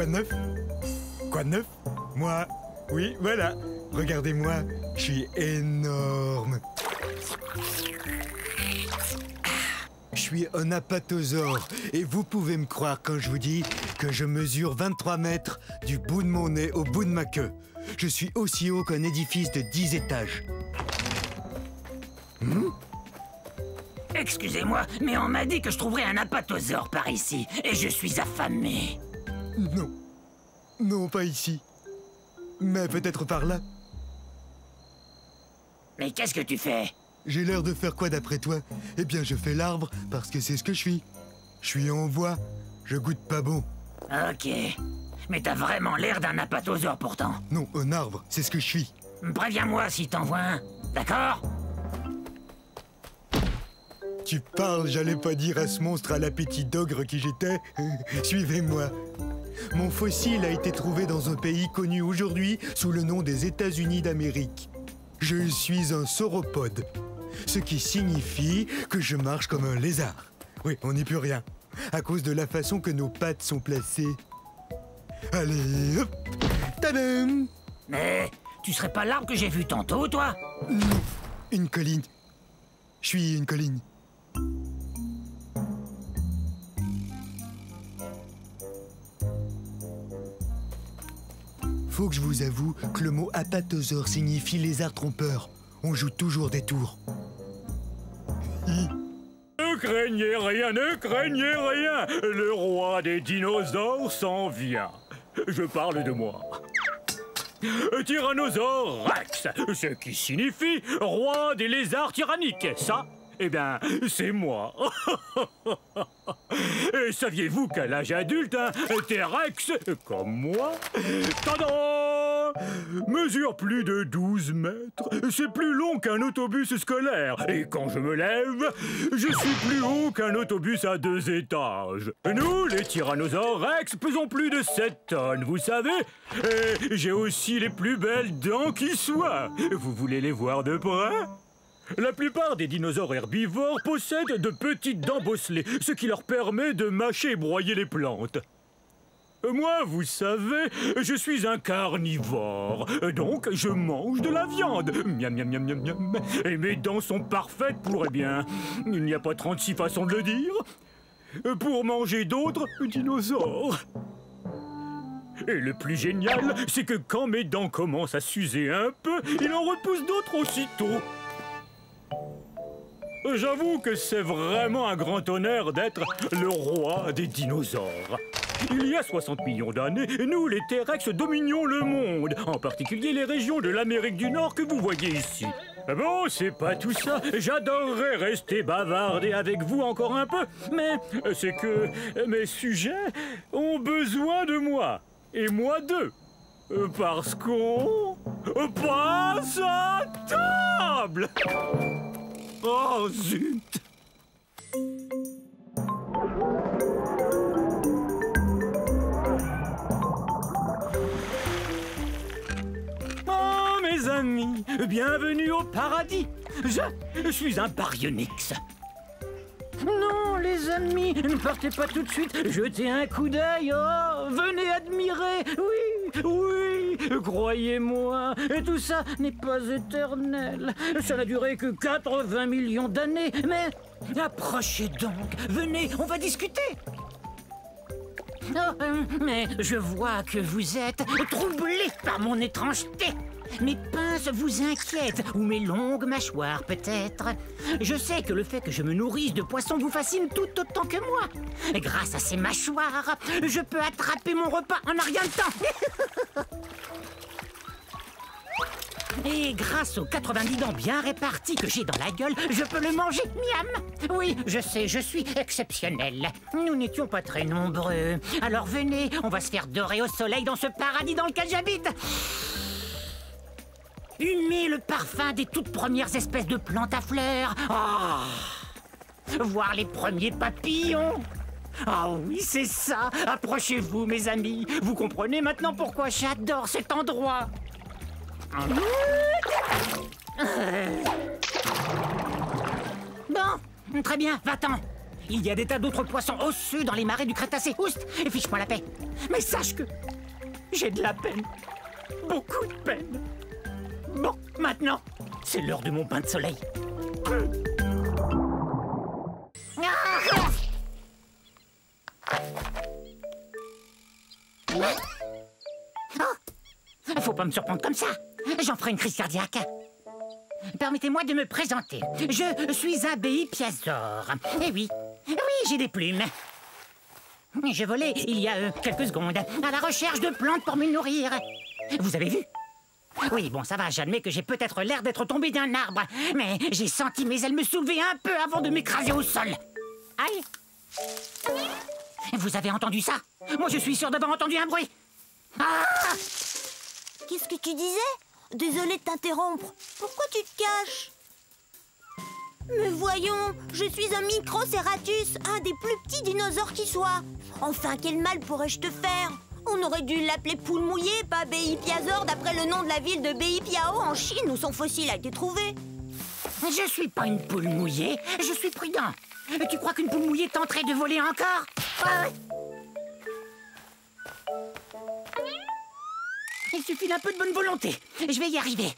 Quoi de neuf? Quoi de neuf? Moi? Oui, voilà. Regardez-moi, je suis énorme. Je suis un apatosaure et vous pouvez me croire quand je vous dis que je mesure 23 mètres du bout de mon nez au bout de ma queue. Je suis aussi haut qu'un édifice de 10 étages. Excusez-moi, mais on m'a dit que je trouverais un apatosaure par ici, et je suis affamé. Non. Non, pas ici. Mais peut-être par là. Mais qu'est-ce que tu fais? J'ai l'air de faire quoi d'après toi? Eh bien, je fais l'arbre parce que c'est ce que je suis. Je suis en voie. Je goûte pas bon. Ok. Mais t'as vraiment l'air d'un apatosaure pourtant. Non, un arbre, c'est ce que je suis. Préviens-moi si t'en vois un, d'accord? Tu parles, j'allais pas dire à ce monstre à l'appétit d'ogre qui j'étais. Suivez-moi. Mon fossile a été trouvé dans un pays connu aujourd'hui sous le nom des États-Unis d'Amérique. Je suis un sauropode, ce qui signifie que je marche comme un lézard. Oui, on n'y peut rien, à cause de la façon que nos pattes sont placées. Allez, hop, tadam! Mais tu serais pas l'arbre que j'ai vu tantôt, toi? Non, une colline. Je suis une colline. Faut que je vous avoue que le mot apatosaure signifie lézard trompeur. On joue toujours des tours. Ne craignez rien, ne craignez rien. Le roi des dinosaures s'en vient. Je parle de moi. Tyrannosaure Rex, ce qui signifie roi des lézards tyranniques. Ça, eh bien, c'est moi. Et saviez-vous qu'à l'âge adulte, un T-Rex, comme moi, tadam, mesure plus de 12 mètres. C'est plus long qu'un autobus scolaire. Et quand je me lève, je suis plus haut qu'un autobus à 2 étages. Nous, les tyrannosaures Rex, pesons plus de 7 tonnes, vous savez. Et j'ai aussi les plus belles dents qui soient. Vous voulez les voir de près ? La plupart des dinosaures herbivores possèdent de petites dents bosselées, ce qui leur permet de mâcher et broyer les plantes. Moi, vous savez, je suis un carnivore, donc je mange de la viande. Miam, miam, miam, miam, miam. Et mes dents sont parfaites pour, eh bien, il n'y a pas 36 façons de le dire, pour manger d'autres dinosaures. Et le plus génial, c'est que quand mes dents commencent à s'user un peu, il en repousse d'autres aussitôt. J'avoue que c'est vraiment un grand honneur d'être le roi des dinosaures. Il y a 60 millions d'années, nous, les T-Rex, dominions le monde, en particulier les régions de l'Amérique du Nord que vous voyez ici. Bon, c'est pas tout ça. J'adorerais rester bavarder avec vous encore un peu, mais c'est que mes sujets ont besoin de moi, et moi d'eux. Parce qu'on passe à table. Oh, zut! Oh, mes amis, bienvenue au paradis. Je suis un baryonyx. Non, les amis, ne partez pas tout de suite. Jetez un coup d'œil. Oh, venez admirer. Oui, oui, croyez-moi. Et tout ça n'est pas éternel. Ça n'a duré que 80 millions d'années. Mais approchez donc. Venez, on va discuter. Oh, mais je vois que vous êtes troublé par mon étrangeté. Mes pinces vous inquiètent, ou mes longues mâchoires peut-être. Je sais que le fait que je me nourrisse de poissons vous fascine tout autant que moi. Grâce à ces mâchoires, je peux attraper mon repas en un rien de temps. Et grâce aux 90 dents bien réparties que j'ai dans la gueule, je peux le manger, miam. Oui, je sais, je suis exceptionnel. Nous n'étions pas très nombreux. Alors venez, on va se faire dorer au soleil dans ce paradis dans lequel j'habite. Humer le parfum des toutes premières espèces de plantes à fleurs. Oh. Voir les premiers papillons. Ah oui, c'est ça. Approchez-vous, mes amis. Vous comprenez maintenant pourquoi j'adore cet endroit. Bon, très bien, va-t'en. il y a des tas d'autres poissons osseux dans les marais du Crétacé. Oust, et fiche-moi la paix. Mais sache que j'ai de la peine. Beaucoup de peine. Bon, maintenant, c'est l'heure de mon bain de soleil. Faut pas me surprendre comme ça. J'en ferai une crise cardiaque. Permettez-moi de me présenter. Je suis Abéi Piazor. Eh oui, j'ai des plumes. Je volais il y a quelques secondes à la recherche de plantes pour me nourrir. Vous avez vu? Oui, bon, ça va, j'admets que j'ai peut-être l'air d'être tombé d'un arbre, mais j'ai senti mes ailes me soulever un peu avant de m'écraser au sol. Aïe! Vous avez entendu ça? Moi, je suis sûr d'avoir entendu un bruit. Ah! Qu'est-ce que tu disais? Désolé de t'interrompre. Pourquoi tu te caches? Mais voyons, je suis un Microceratus, un des plus petits dinosaures qui soit. Enfin, quel mal pourrais-je te faire? On aurait dû l'appeler poule mouillée, pas Béi Piazor, d'après le nom de la ville de Béi Piao en Chine où son fossile a été trouvé. Je suis pas une poule mouillée, je suis prudent. Tu crois qu'une poule mouillée tenterait de voler encore? Il suffit d'un peu de bonne volonté. Je vais y arriver.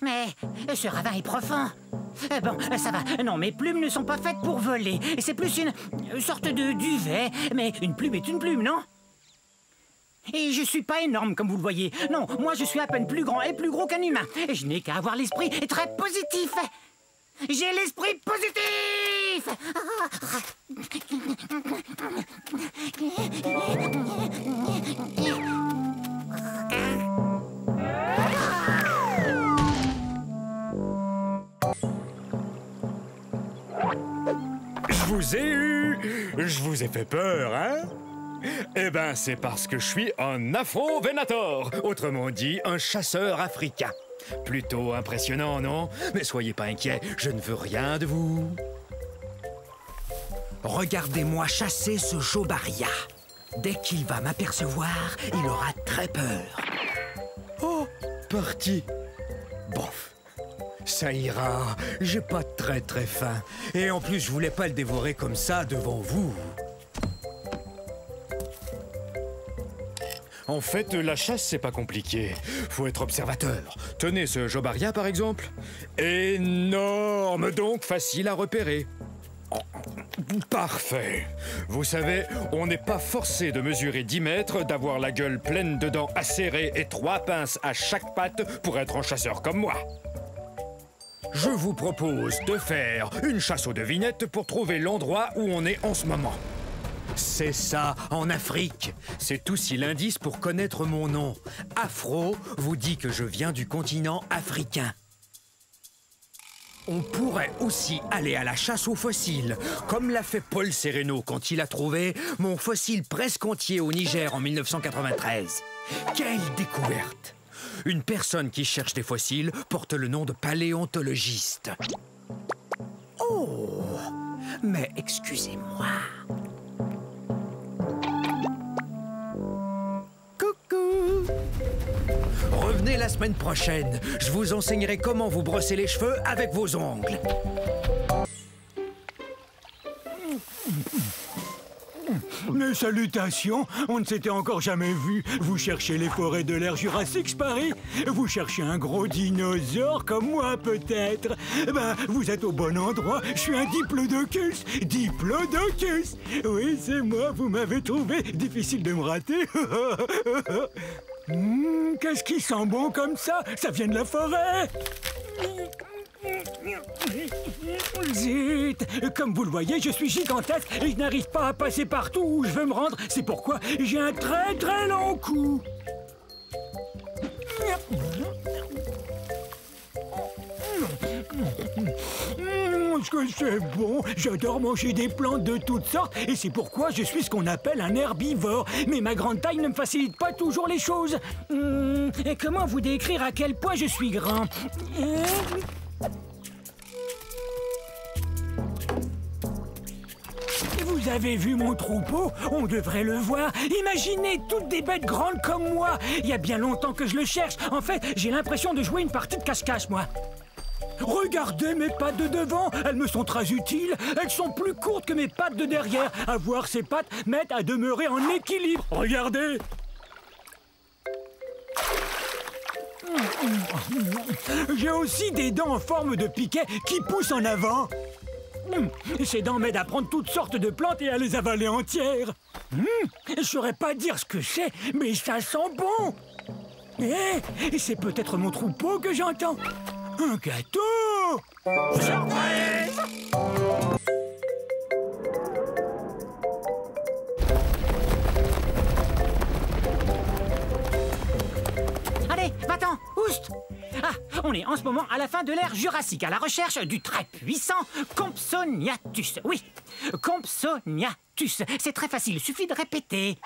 Mais ce ravin est profond. Bon, ça va. Non, mes plumes ne sont pas faites pour voler. C'est plus une sorte de duvet. Mais une plume est une plume, non? Et je suis pas énorme, comme vous le voyez. Non, moi je suis à peine plus grand et plus gros qu'un humain. Et je n'ai qu'à avoir l'esprit très positif. J'ai l'esprit positif! Je vous ai eu! Je vous ai fait peur, hein? Eh ben, c'est parce que je suis un Afro-Venator, autrement dit, un chasseur africain. Plutôt impressionnant, non? Mais soyez pas inquiets, je ne veux rien de vous. Regardez-moi chasser ce Jobaria. Dès qu'il va m'apercevoir, il aura très peur. Oh, parti. Bof. Ça ira, j'ai pas très faim. Et en plus, je voulais pas le dévorer comme ça devant vous. En fait, la chasse, c'est pas compliqué. Faut être observateur. Tenez ce Jobaria, par exemple. Énorme, donc facile à repérer. Parfait. Vous savez, on n'est pas forcé de mesurer 10 mètres, d'avoir la gueule pleine de dents acérées et 3 pinces à chaque patte pour être un chasseur comme moi. Je vous propose de faire une chasse aux devinettes pour trouver l'endroit où on est en ce moment. C'est ça, en Afrique. C'est aussi l'indice pour connaître mon nom. Afro vous dit que je viens du continent africain. On pourrait aussi aller à la chasse aux fossiles, comme l'a fait Paul Sereno quand il a trouvé mon fossile presque entier au Niger en 1993. Quelle découverte! Une personne qui cherche des fossiles porte le nom de paléontologiste. Oh, mais excusez-moi. Coucou! Revenez la semaine prochaine. Je vous enseignerai comment vous brosser les cheveux avec vos ongles. Mes salutations, on ne s'était encore jamais vu. Vous cherchez les forêts de l'ère Jurassique, Paris? Vous cherchez un gros dinosaure comme moi, peut-être? Ben, vous êtes au bon endroit. Je suis un Diplodocus. Diplodocus! Oui, c'est moi, vous m'avez trouvé. Difficile de me rater. Qu'est-ce qui sent bon comme ça? Ça vient de la forêt. Zut! Comme vous le voyez, je suis gigantesque et je n'arrive pas à passer partout où je veux me rendre. C'est pourquoi j'ai un très long cou. Est-ce que c'est bon? J'adore manger des plantes de toutes sortes et c'est pourquoi je suis ce qu'on appelle un herbivore. Mais ma grande taille ne me facilite pas toujours les choses. Et comment vous décrire à quel point je suis grand? Vous avez vu mon troupeau? On devrait le voir. Imaginez toutes des bêtes grandes comme moi. Il y a bien longtemps que je le cherche. En fait, j'ai l'impression de jouer une partie de cache-cache, moi. Regardez mes pattes de devant, elles me sont très utiles. Elles sont plus courtes que mes pattes de derrière. Avoir ces pattes m'aide à demeurer en équilibre. Regardez. J'ai aussi des dents en forme de piquet qui poussent en avant. Ces dents m'aident à prendre toutes sortes de plantes et à les avaler entières. Je saurais pas dire ce que c'est, mais ça sent bon. C'est peut-être mon troupeau que j'entends. Un gâteau! Surprise! Allez, va-t'en, oust! Ah, on est en ce moment à la fin de l'ère Jurassique, à la recherche du très puissant Compsognathus. Oui, Compsognathus. C'est très facile, il suffit de répéter.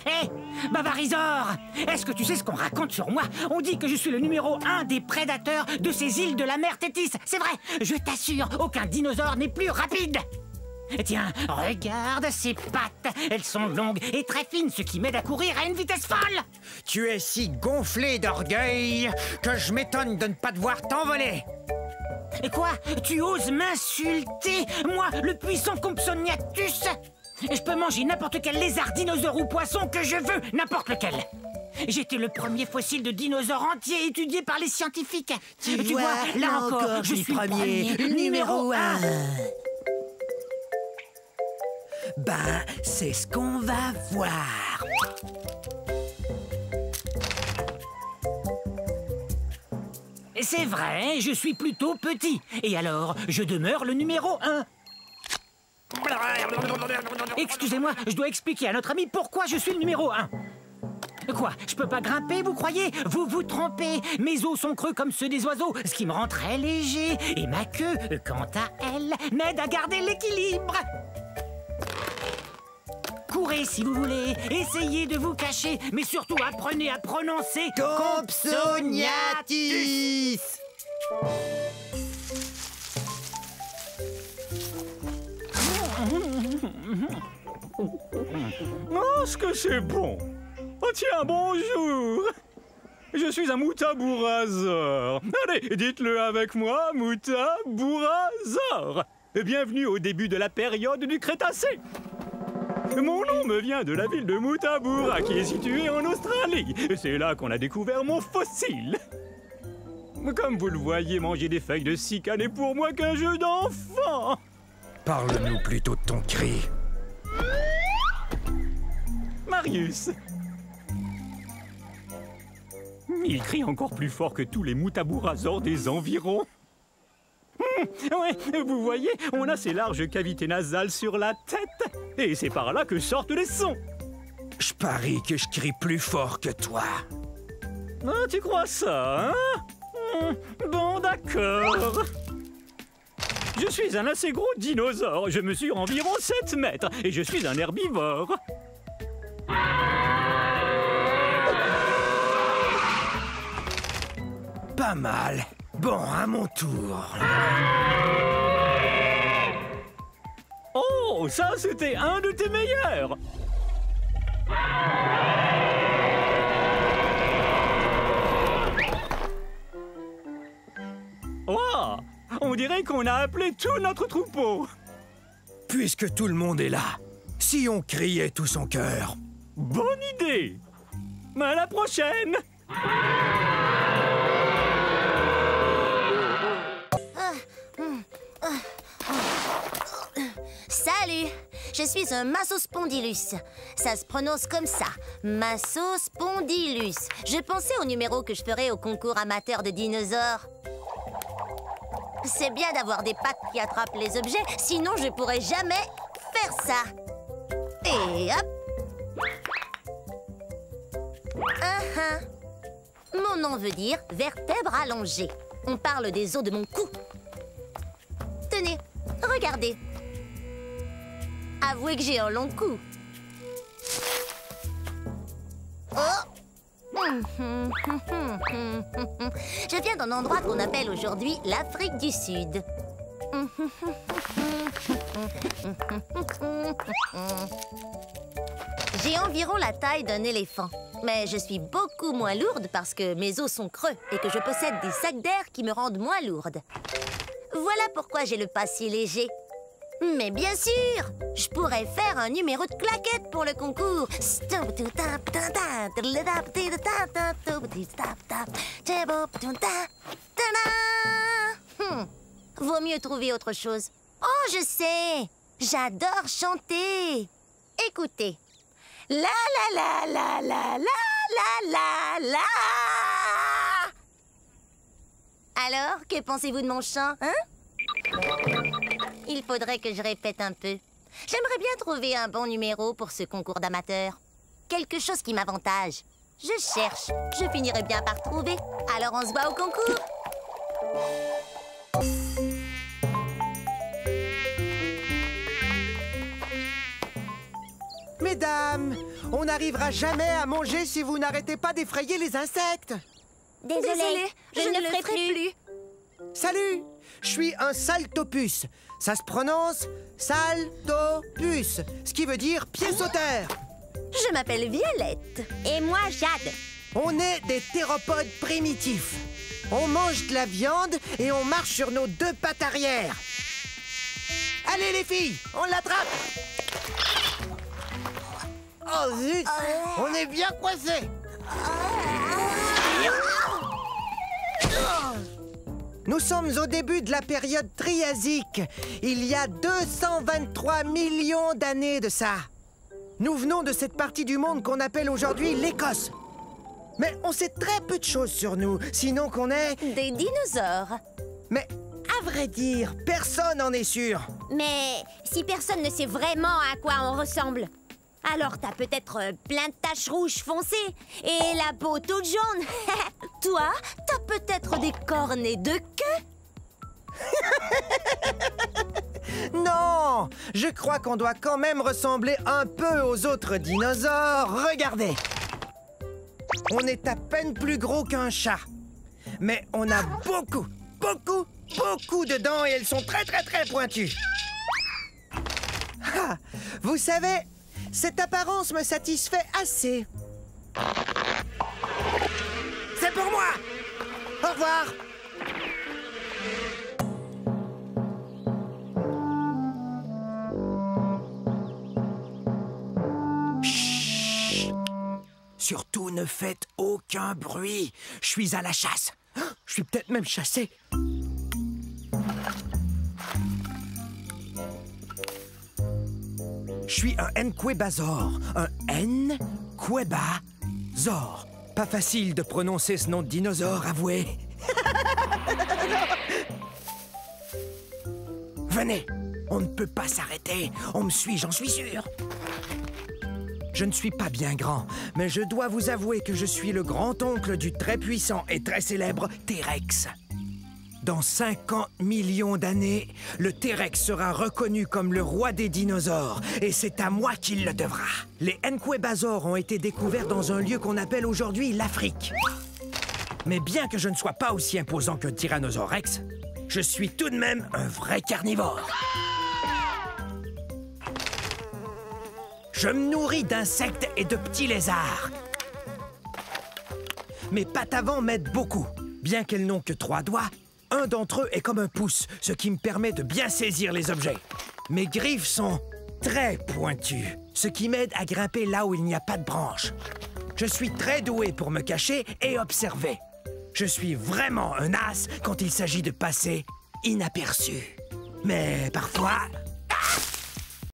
Hé, Bavarisor, est-ce que tu sais ce qu'on raconte sur moi? On dit que je suis le numéro 1 des prédateurs de ces îles de la mer Tétis. C'est vrai, je t'assure, aucun dinosaure n'est plus rapide. Tiens, regarde ces pattes. Elles sont longues et très fines, ce qui m'aide à courir à une vitesse folle. Tu es si gonflé d'orgueil que je m'étonne de ne pas te voir t'envoler. Et quoi? Tu oses m'insulter? Moi, le puissant Compsognathus? Je peux manger n'importe quel lézard, dinosaure ou poisson que je veux, n'importe lequel. J'étais le premier fossile de dinosaure entier étudié par les scientifiques. Tu vois, là encore, je suis le premier, numéro 1. Ben, c'est ce qu'on va voir. C'est vrai, je suis plutôt petit. Et alors, je demeure le numéro 1. Excusez-moi, je dois expliquer à notre ami pourquoi je suis le numéro 1. Quoi? Je peux pas grimper, vous croyez? Vous vous trompez. Mes os sont creux comme ceux des oiseaux, ce qui me rend très léger. Et ma queue, quant à elle, m'aide à garder l'équilibre. Courez si vous voulez, essayez de vous cacher, mais surtout apprenez à prononcer Compsognathus. Oh, ce que c'est bon! Oh tiens, bonjour! Je suis un Moutabourasor. Allez, dites-le avec moi, Moutabourasor. Bienvenue au début de la période du Crétacé. Mon nom me vient de la ville de Moutaboura, qui est située en Australie. C'est là qu'on a découvert mon fossile. Comme vous le voyez, manger des feuilles de cycane est pour moi qu'un jeu d'enfant. Parle-nous plutôt de ton cri. Marius. Il crie encore plus fort que tous les Moutabourasors des environs. Ouais, vous voyez, on a ces larges cavités nasales sur la tête. Et c'est par là que sortent les sons. Je parie que je crie plus fort que toi. Ah, tu crois ça, hein? Bon, d'accord. Je suis un assez gros dinosaure. Je mesure environ 7 mètres. Et je suis un herbivore. Pas mal. Bon, à mon tour. Oh, ça, c'était un de tes meilleurs. Oh, on dirait qu'on a appelé tout notre troupeau. Puisque tout le monde est là, si on criait tout son cœur. Bonne idée. À la prochaine. Salut, je suis un Massospondylus. Ça se prononce comme ça, Massospondylus. Je pensais au numéro que je ferais au concours amateur de dinosaures. C'est bien d'avoir des pattes qui attrapent les objets, sinon je pourrais jamais faire ça. Et hop. Mon nom veut dire vertèbre allongée. On parle des os de mon cou. Tenez, regardez. Avouez que j'ai un long cou. Oh! Je viens d'un endroit qu'on appelle aujourd'hui l'Afrique du Sud. J'ai environ la taille d'un éléphant. Mais je suis beaucoup moins lourde parce que mes os sont creux et que je possède des sacs d'air qui me rendent moins lourde. Voilà pourquoi j'ai le pas si léger. Mais bien sûr, je pourrais faire un numéro de claquette pour le concours. Vaut mieux trouver autre chose. Oh, je sais! J'adore chanter. Écoutez. La la la la la la la la. Alors, que pensez-vous de mon chant, hein? Il faudrait que je répète un peu. J'aimerais bien trouver un bon numéro pour ce concours d'amateurs. Quelque chose qui m'avantage. Je cherche. Je finirai bien par trouver. Alors on se voit au concours. Mesdames, on n'arrivera jamais à manger si vous n'arrêtez pas d'effrayer les insectes. Désolée, je ne le ferai plus. Salut, je suis un saltopus. Ça se prononce saltopus, ce qui veut dire pied sauteur. Je m'appelle Violette. Et moi, Jade. On est des théropodes primitifs. On mange de la viande et on marche sur nos deux pattes arrière. Allez les filles, on l'attrape. Oh zut, on est bien coincés. Nous sommes au début de la période triasique. Il y a 223 millions d'années de ça. Nous venons de cette partie du monde qu'on appelle aujourd'hui l'Écosse. Mais on sait très peu de choses sur nous, sinon qu'on est... Des dinosaures. Mais à vrai dire, personne n'en est sûr. Mais si personne ne sait vraiment à quoi on ressemble, alors t'as peut-être plein de taches rouges foncées et la peau toute jaune. Toi, t'as peut-être des cornets de queue. Non, je crois qu'on doit quand même ressembler un peu aux autres dinosaures. Regardez. On est à peine plus gros qu'un chat. Mais on a beaucoup de dents et elles sont très pointues. Ah, vous savez, cette apparence me satisfait assez. C'est pour moi. Au revoir. Chut. Surtout ne faites aucun bruit. Je suis à la chasse. Je suis peut-être même chassé. Je suis un Enquebazor. Un Enquebazor. Pas facile de prononcer ce nom de dinosaure, avouez. Venez, on ne peut pas s'arrêter. On me suit, j'en suis sûr. Je ne suis pas bien grand, mais je dois vous avouer que je suis le grand-oncle du très puissant et très célèbre T-Rex. Dans 50 millions d'années, le T-Rex sera reconnu comme le roi des dinosaures, et c'est à moi qu'il le devra. Les Enquebazors ont été découverts dans un lieu qu'on appelle aujourd'hui l'Afrique. Mais bien que je ne sois pas aussi imposant qu'un Tyrannosaure Rex, je suis tout de même un vrai carnivore. Je me nourris d'insectes et de petits lézards. Mes pattes avant m'aident beaucoup. Bien qu'elles n'ont que 3 doigts, un d'entre eux est comme un pouce, ce qui me permet de bien saisir les objets. Mes griffes sont très pointues, ce qui m'aide à grimper là où il n'y a pas de branches. Je suis très doué pour me cacher et observer. Je suis vraiment un as quand il s'agit de passer inaperçu. Mais parfois,